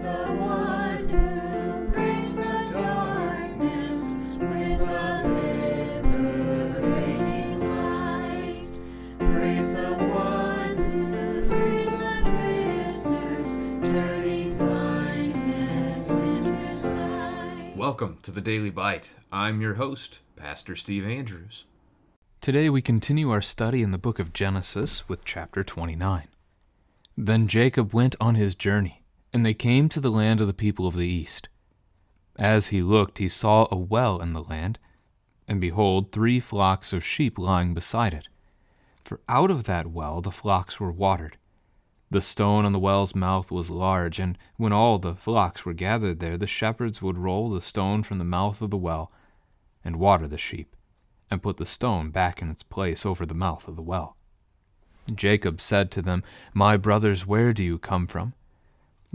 the one who breaks the darkness with a liberating light. Praise the one who frees the prisoners, turning blindness into sight. Welcome to the Daily Bite. I'm your host, Pastor Steve Andrews. Today we continue our study in the book of Genesis with chapter 29. Then Jacob went on his journey, and they came to the land of the people of the east. As he looked, he saw a well in the land, and behold, 3 flocks of sheep lying beside it. For out of that well the flocks were watered. The stone on the well's mouth was large, and when all the flocks were gathered there, the shepherds would roll the stone from the mouth of the well, and water the sheep, and put the stone back in its place over the mouth of the well. Jacob said to them, "My brothers, where do you come from?"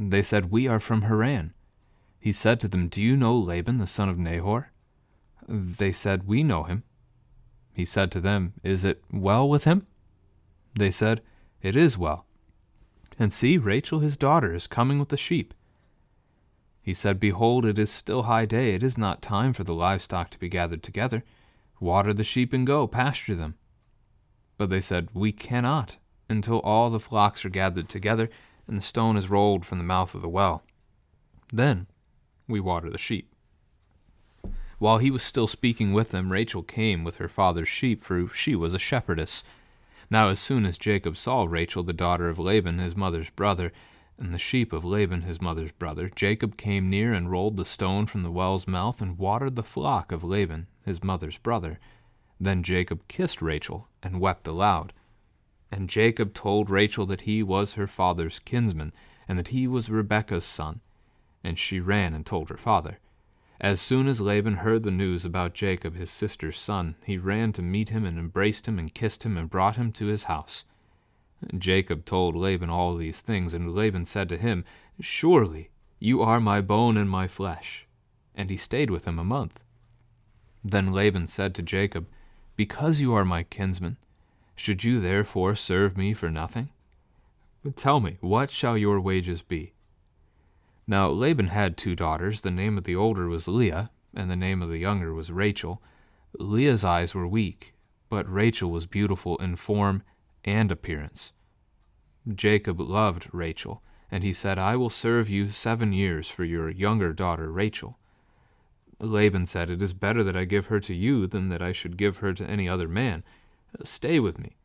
They said, "We are from Haran." He said to them, "Do you know Laban, the son of Nahor?" They said, "We know him." He said to them, "Is it well with him?" They said, "It is well. And see, Rachel his daughter is coming with the sheep." He said, "Behold, it is still high day. It is not time for the livestock to be gathered together. Water the sheep and go, pasture them." But they said, "We cannot, until all the flocks are gathered together, and the stone is rolled from the mouth of the well. Then we water the sheep." While he was still speaking with them, Rachel came with her father's sheep, for she was a shepherdess. Now as soon as Jacob saw Rachel, the daughter of Laban, his mother's brother, and the sheep of Laban, his mother's brother, Jacob came near and rolled the stone from the well's mouth and watered the flock of Laban, his mother's brother. Then Jacob kissed Rachel and wept aloud. And Jacob told Rachel that he was her father's kinsman, and that he was Rebekah's son. And she ran and told her father. As soon as Laban heard the news about Jacob, his sister's son, he ran to meet him and embraced him and kissed him and brought him to his house. Jacob told Laban all these things, and Laban said to him, "Surely you are my bone and my flesh." And he stayed with him a month. Then Laban said to Jacob, "Because you are my kinsman, should you therefore serve me for nothing? Tell me, what shall your wages be?" Now Laban had 2 daughters. The name of the older was Leah, and the name of the younger was Rachel. Leah's eyes were weak, but Rachel was beautiful in form and appearance. Jacob loved Rachel, and he said, "I will serve you 7 years for your younger daughter Rachel." Laban said, "It is better that I give her to you than that I should give her to any other man. Stay with me."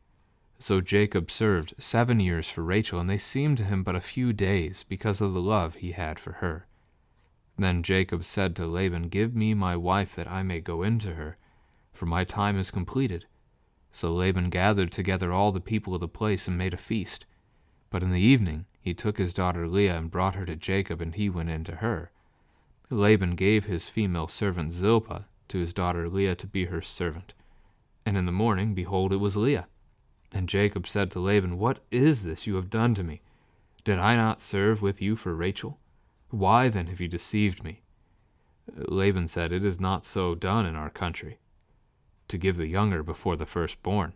So Jacob served 7 years for Rachel, and they seemed to him but a few days because of the love he had for her. Then Jacob said to Laban, "Give me my wife that I may go into her, for my time is completed." So Laban gathered together all the people of the place and made a feast. But in the evening he took his daughter Leah and brought her to Jacob, and he went in to her. Laban gave his female servant Zilpah to his daughter Leah to be her servant. And in the morning, behold, it was Leah. And Jacob said to Laban, "What is this you have done to me? Did I not serve with you for Rachel? Why then have you deceived me?" Laban said, "It is not so done in our country, to give the younger before the firstborn.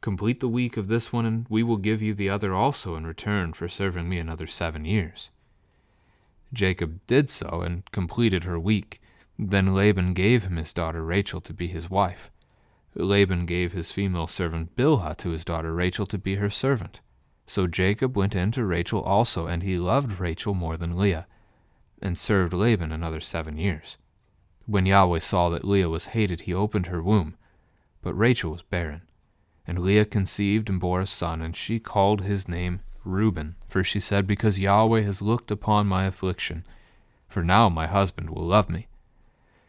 Complete the week of this one, and we will give you the other also in return for serving me another 7 years. Jacob did so and completed her week. Then Laban gave him his daughter Rachel to be his wife. Laban gave his female servant Bilhah to his daughter Rachel to be her servant. So Jacob went in to Rachel also, and he loved Rachel more than Leah, and served Laban another 7 years. When Yahweh saw that Leah was hated, he opened her womb, but Rachel was barren. And Leah conceived and bore a son, and she called his name Reuben, for she said, "Because Yahweh has looked upon my affliction, for now my husband will love me."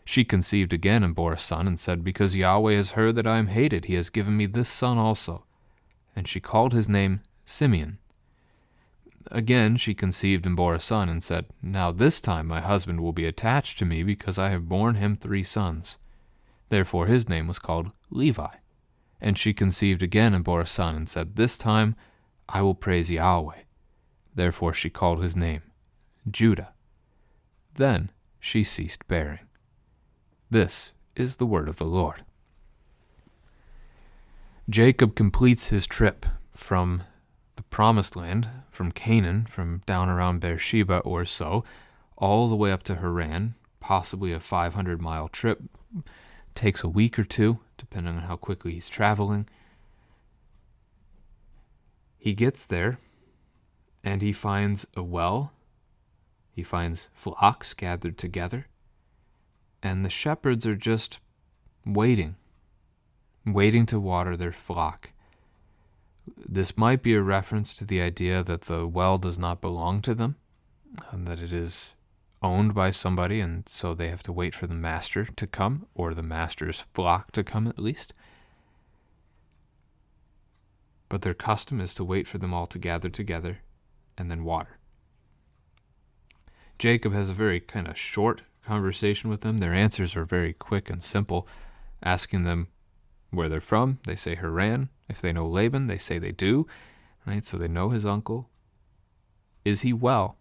She conceived again and bore a son, and said, "Because Yahweh has heard that I am hated, he has given me this son also." And she called his name Simeon. Again she conceived and bore a son, and said, "Now this time my husband will be attached to me, because I have borne him 3 sons. Therefore his name was called Levi. And she conceived again and bore a son, and said, "This time I will praise Yahweh." Therefore she called his name Judah. Then she ceased bearing. This is the word of the Lord. Jacob completes his trip from the promised land, from Canaan, from down around Beersheba or so, all the way up to Haran, possibly a 500-mile trip. Takes a week or two, depending on how quickly he's traveling. He gets there, and he finds a well. He finds flocks gathered together, and the shepherds are just waiting to water their flock. This might be a reference to the idea that the well does not belong to them, and that it is owned by somebody, and so they have to wait for the master to come, or the master's flock to come at least. But their custom is to wait for them all to gather together and then water. Jacob has a very kind of short conversation with them. Their answers are very quick and simple, asking them where they're from. They say Haran. If they know Laban, they say they do, right? So they know his uncle. Is he well?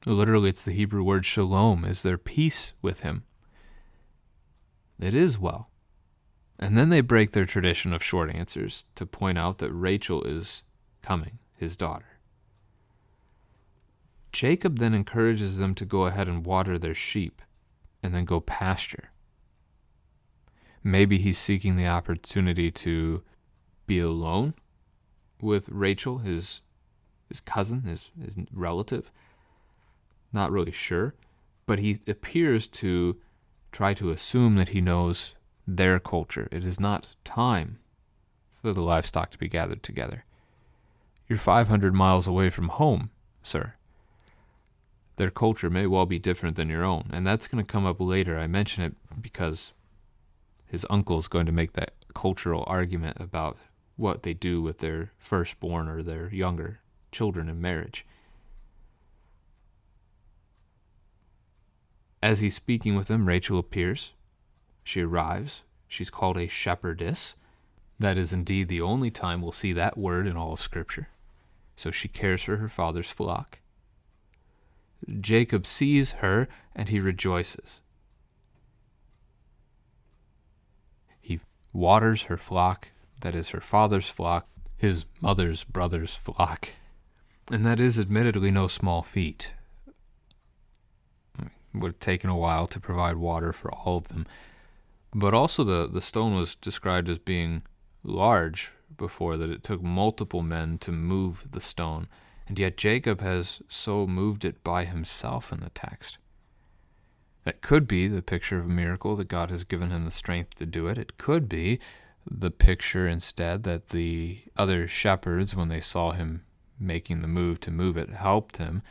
Literally, it's the Hebrew word shalom. Is there peace with him? It is well. And then they break their tradition of short answers to point out that Rachel is coming, his daughter. Jacob then encourages them to go ahead and water their sheep and then go pasture. Maybe he's seeking the opportunity to be alone with Rachel, his cousin, his relative. Not really sure, but he appears to try to assume that he knows their culture. It is not time for the livestock to be gathered together. You're 500 miles away from home, sir. Their culture may well be different than your own, and that's going to come up later. I mention it because his uncle is going to make that cultural argument about what they do with their firstborn or their younger children in marriage. As he's speaking with them, Rachel appears. She arrives. She's called a shepherdess. That is indeed the only time we'll see that word in all of Scripture. So she cares for her father's flock. Jacob sees her and he rejoices. He waters her flock, that is her father's flock, his mother's brother's flock. And that is admittedly no small feat. It would have taken a while to provide water for all of them. But also the stone was described as being large before, that it took multiple men to move the stone. And yet Jacob has so moved it by himself in the text. That could be the picture of a miracle, that God has given him the strength to do it. It could be the picture instead that the other shepherds, when they saw him making the move to move it, helped him.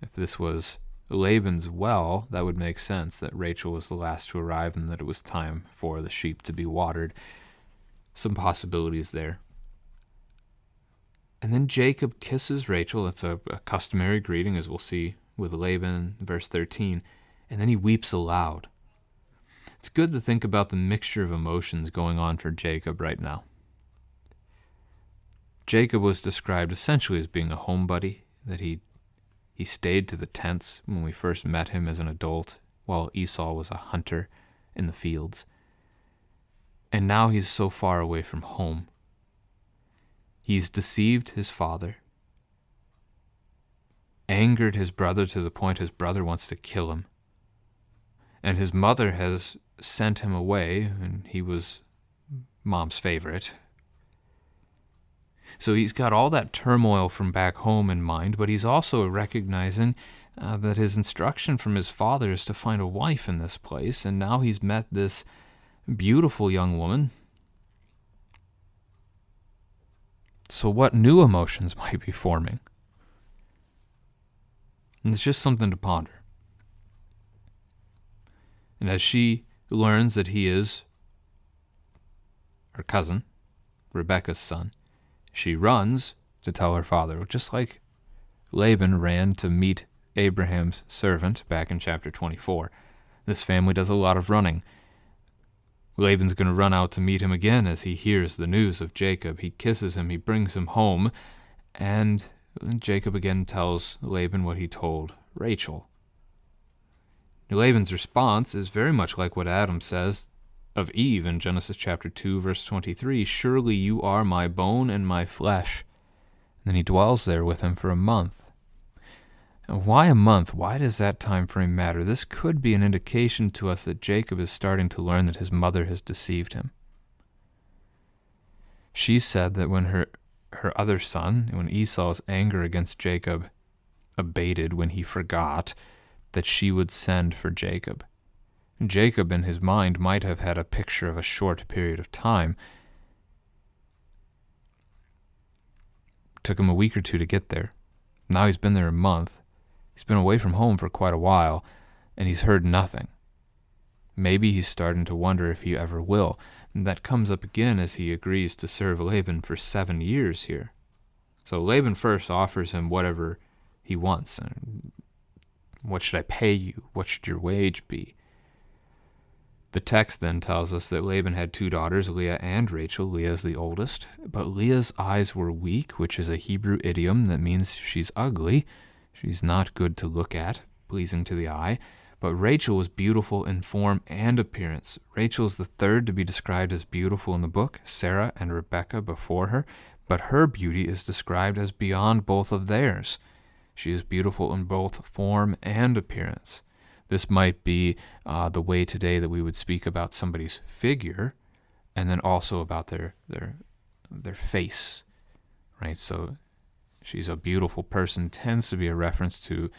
If this was Laban's well, that would make sense, that Rachel was the last to arrive and that it was time for the sheep to be watered. Some possibilities there. And then Jacob kisses Rachel. That's a customary greeting, as we'll see with Laban, verse 13. And then he weeps aloud. It's good to think about the mixture of emotions going on for Jacob right now. Jacob was described essentially as being a homebody, that he stayed to the tents when we first met him as an adult, while Esau was a hunter in the fields. And now he's so far away from home. He's deceived his father, angered his brother to the point his brother wants to kill him. And his mother has sent him away, and he was mom's favorite. So he's got all that turmoil from back home in mind, but he's also recognizing that his instruction from his father is to find a wife in this place, and now he's met this beautiful young woman. So what new emotions might be forming? And it's just something to ponder. And as she learns that he is her cousin, Rebekah's son, she runs to tell her father, just like Laban ran to meet Abraham's servant back in chapter 24. This family does a lot of running. Laban's going to run out to meet him again as he hears the news of Jacob. He kisses him, he brings him home, and Jacob again tells Laban what he told Rachel. Laban's response is very much like what Adam says of Eve in Genesis chapter 2, verse 23. Surely you are my bone and my flesh. Then he dwells there with him for a month. And why a month? Why does that time frame matter? This could be an indication to us that Jacob is starting to learn that his mother has deceived him. She said that when her other son, when Esau's anger against Jacob abated, when he forgot, that she would send for Jacob. Jacob, in his mind, might have had a picture of a short period of time. Took him a week or two to get there. Now he's been there a month. He's been away from home for quite a while, and he's heard nothing. Maybe he's starting to wonder if he ever will. And that comes up again as he agrees to serve Laban for 7 years here. So Laban first offers him whatever he wants. What should I pay you? What should your wage be? The text then tells us that Laban had 2 daughters, Leah and Rachel. Leah is the oldest, but Leah's eyes were weak, which is a Hebrew idiom that means she's ugly. She's not good to look at, pleasing to the eye. But Rachel was beautiful in form and appearance. Rachel is the third to be described as beautiful in the book, Sarah and Rebekah before her, but her beauty is described as beyond both of theirs. She is beautiful in both form and appearance. This might be the way today that we would speak about somebody's figure, and then also about their face, right? So she's a beautiful person tends to be a reference to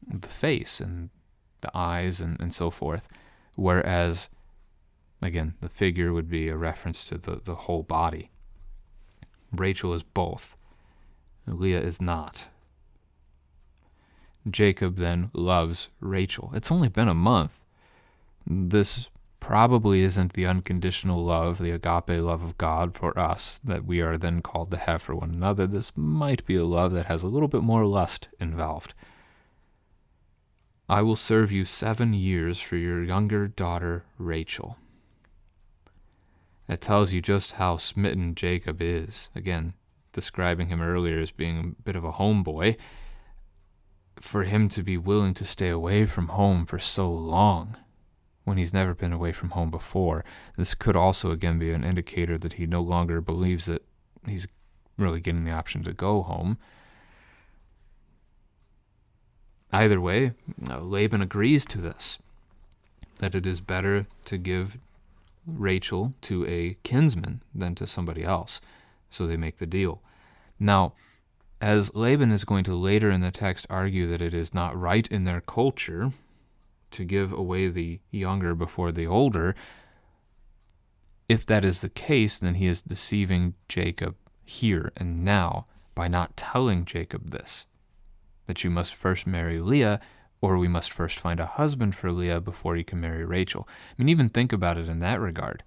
the face and the eyes and so forth, whereas, again, the figure would be a reference to the whole body. Rachel is both. Leah is not. Jacob then loves Rachel. It's only been a month. This probably isn't the unconditional love, the agape love of God for us that we are then called to have for one another. This might be a love that has a little bit more lust involved. I will serve you 7 years for your younger daughter, Rachel. That tells you just how smitten Jacob is. Again, describing him earlier as being a bit of a homeboy. For him to be willing to stay away from home for so long, when he's never been away from home before, this could also again be an indicator that he no longer believes that he's really getting the option to go home. Either way, Laban agrees to this, that it is better to give Rachel to a kinsman than to somebody else. So they make the deal. Now, as Laban is going to later in the text argue that it is not right in their culture to give away the younger before the older, if that is the case, then he is deceiving Jacob here and now by not telling Jacob this, that you must first marry Leah, or we must first find a husband for Leah before you can marry Rachel. I mean, even think about it in that regard.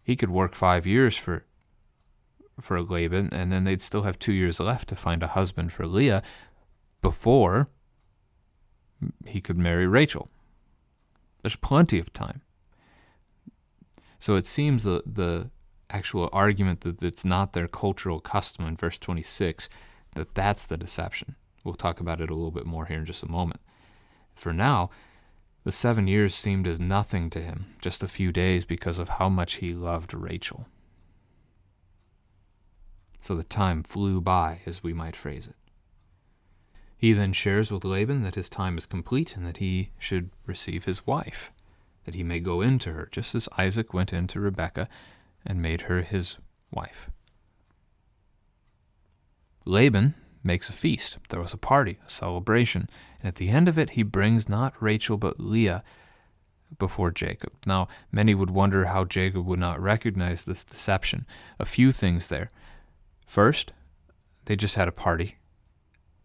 He could work 5 years for Laban, and then they'd still have 2 years left to find a husband for Leah before he could marry Rachel. There's plenty of time. So it seems the actual argument that it's not their cultural custom in verse 26, that's the deception. We'll talk about it a little bit more here in just a moment. For now, the 7 years seemed as nothing to him, just a few days because of how much he loved Rachel. So the time flew by, as we might phrase it. He then shares with Laban that his time is complete and that he should receive his wife, that he may go into her, just as Isaac went into Rebekah and made her his wife. Laban makes a feast. There was a party, a celebration, and at the end of it he brings not Rachel but Leah before Jacob. Now, many would wonder how Jacob would not recognize this deception. A few things there. First, they just had a party.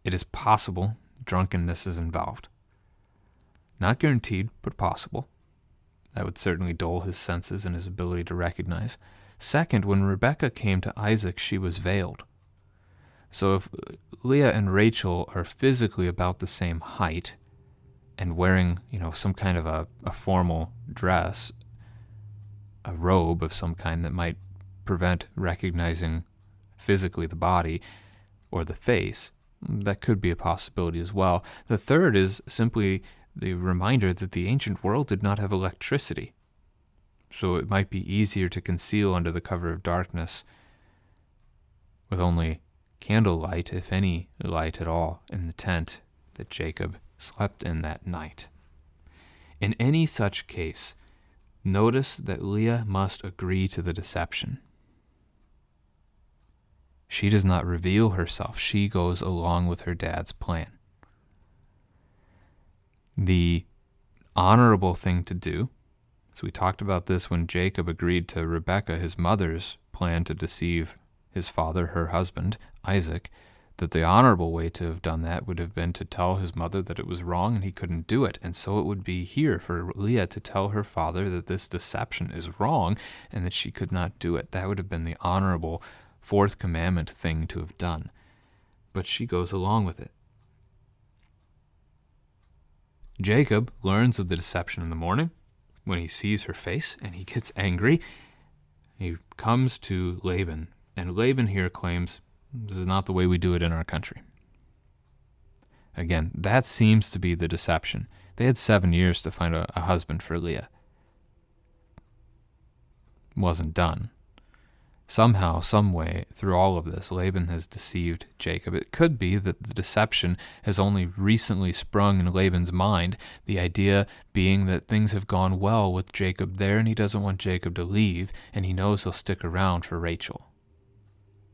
It is possible drunkenness is involved. Not guaranteed, but possible. That would certainly dull his senses and his ability to recognize. Second, when Rebekah came to Isaac, she was veiled. So if Leah and Rachel are physically about the same height and wearing, some kind of a formal dress, a robe of some kind that might prevent recognizing physically the body or the face, that could be a possibility as well. The third is simply the reminder that the ancient world did not have electricity. So it might be easier to conceal under the cover of darkness with only candlelight, if any light at all, in the tent that Jacob slept in that night. In any such case, notice that Leah must agree to the deception. She does not reveal herself. She goes along with her dad's plan. The honorable thing to do, so we talked about this when Jacob agreed to Rebekah, his mother's plan to deceive his father, her husband, Isaac, that the honorable way to have done that would have been to tell his mother that it was wrong and he couldn't do it. And so it would be here for Leah to tell her father that this deception is wrong and that she could not do it. That would have been the honorable fourth commandment thing to have done. But she goes along with it. Jacob learns of the deception in the morning when he sees her face, and he gets angry. He comes to Laban, and Laban here claims this is not the way we do it in our country. Again, that seems to be the deception. They had 7 years to find a husband for Leah. Wasn't done. Somehow, some way, through all of this, Laban has deceived Jacob. It could be that the deception has only recently sprung in Laban's mind, the idea being that things have gone well with Jacob there, and he doesn't want Jacob to leave, and he knows he'll stick around for Rachel.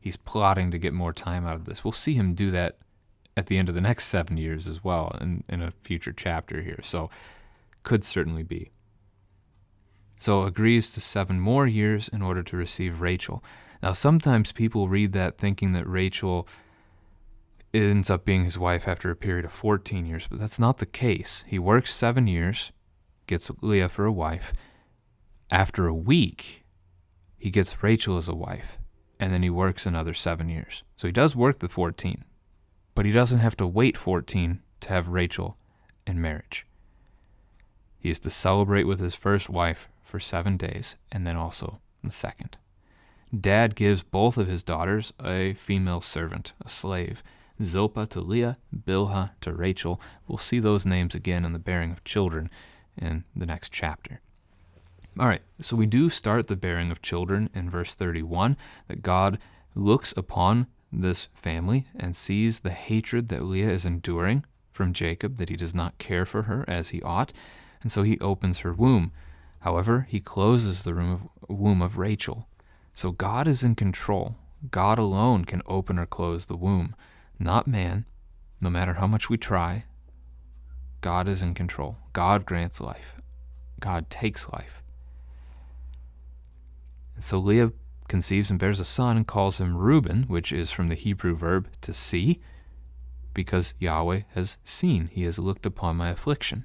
He's plotting to get more time out of this. We'll see him do that at the end of the next 7 years as well in a future chapter here, so could certainly be. So agrees to 7 more years in order to receive Rachel. Now, sometimes people read that thinking that Rachel ends up being his wife after a period of 14 years, but that's not the case. He works 7 years, gets Leah for a wife. After a week, he gets Rachel as a wife, and then he works another 7 years. So he does work the 14, but he doesn't have to wait 14 to have Rachel in marriage. He is to celebrate with his first wife for 7 days, and then also the second. Dad gives both of his daughters a female servant, a slave, Zilpah to Leah, Bilhah to Rachel. We'll see those names again in the bearing of children in the next chapter. All right, so we do start the bearing of children in verse 31, that God looks upon this family and sees the hatred that Leah is enduring from Jacob, that he does not care for her as he ought, and so he opens her womb. However, he closes the womb of Rachel. So God is in control. God alone can open or close the womb, not man, no matter how much we try. God is in control. God grants life. God takes life. And so Leah conceives and bears a son and calls him Reuben, which is from the Hebrew verb to see, because Yahweh has seen. He has looked upon my affliction.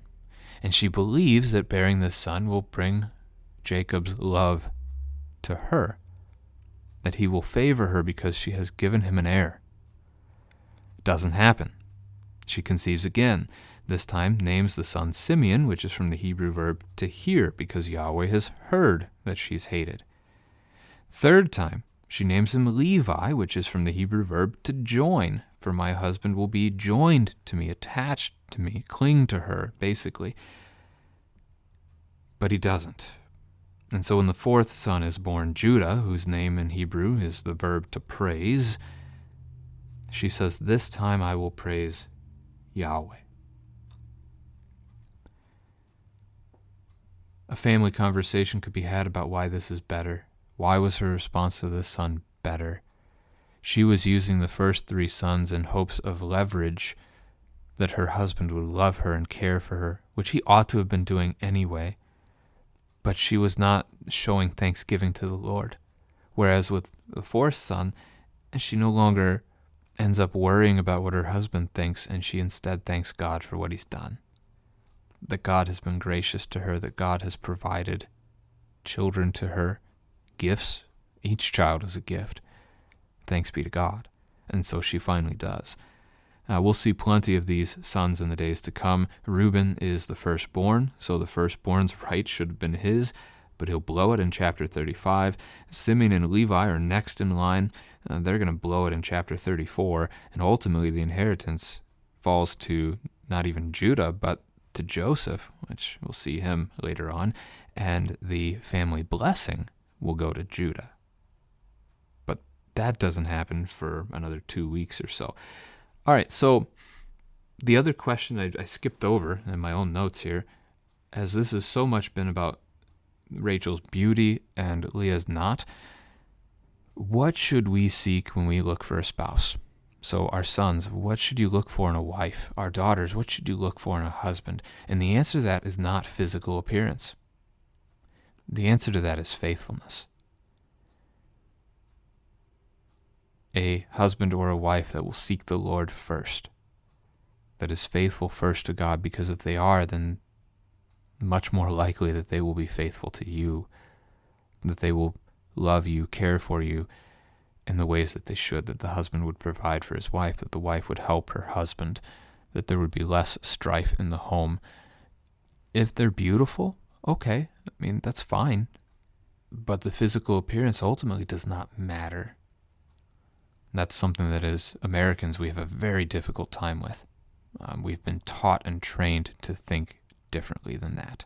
And she believes that bearing this son will bring Jacob's love to her, that he will favor her because she has given him an heir. Doesn't happen. She conceives again. This time names the son Simeon, which is from the Hebrew verb to hear, because Yahweh has heard that she's hated. Third time, she names him Levi, which is from the Hebrew verb to join, for my husband will be joined to me, attached to me, cling to her, basically. But he doesn't. And so when the fourth son is born, Judah, whose name in Hebrew is the verb to praise, she says, this time I will praise Yahweh. A family conversation could be had about why this is better. Why was her response to this son better? She was using the first 3 sons in hopes of leverage, that her husband would love her and care for her, which he ought to have been doing anyway. But she was not showing thanksgiving to the Lord. Whereas with the 4th son, she no longer ends up worrying about what her husband thinks, and she instead thanks God for what he's done. That God has been gracious to her, that God has provided children to her, gifts. Each child is a gift. Thanks be to God. And so she finally does. We'll see plenty of these sons in the days to come. Reuben is the firstborn, so the firstborn's right should have been his, but he'll blow it in chapter 35. Simeon and Levi are next in line. They're going to blow it in chapter 34, and ultimately the inheritance falls to not even Judah, but to Joseph, which we'll see him later on, and the family blessing will go to Judah. But that doesn't happen for another 2 weeks or so. All right, so the other question I skipped over in my own notes here, as this has so much been about Rachel's beauty and Leah's not, what should we seek when we look for a spouse? So our sons, what should you look for in a wife? Our daughters, what should you look for in a husband? And the answer to that is not physical appearance. The answer to that is faithfulness. A husband or a wife that will seek the Lord first, that is faithful first to God, because if they are, then much more likely that they will be faithful to you, that they will love you, care for you in the ways that they should, that the husband would provide for his wife, that the wife would help her husband, that there would be less strife in the home. If they're beautiful, okay, I mean, that's fine, but the physical appearance ultimately does not matter. That's something that as Americans we have a very difficult time with. We've been taught and trained to think differently than that.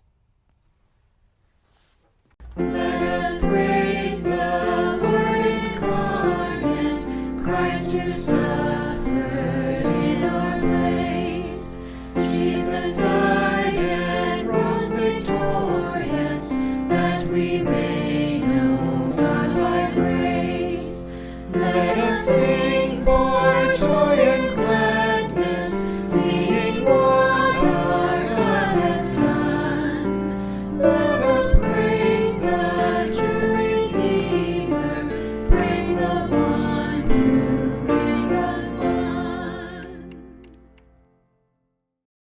Let us praise the Word incarnate, Christ who suffered in our place. Jesus died and rose victorious, that we may know God by grace. Let us sing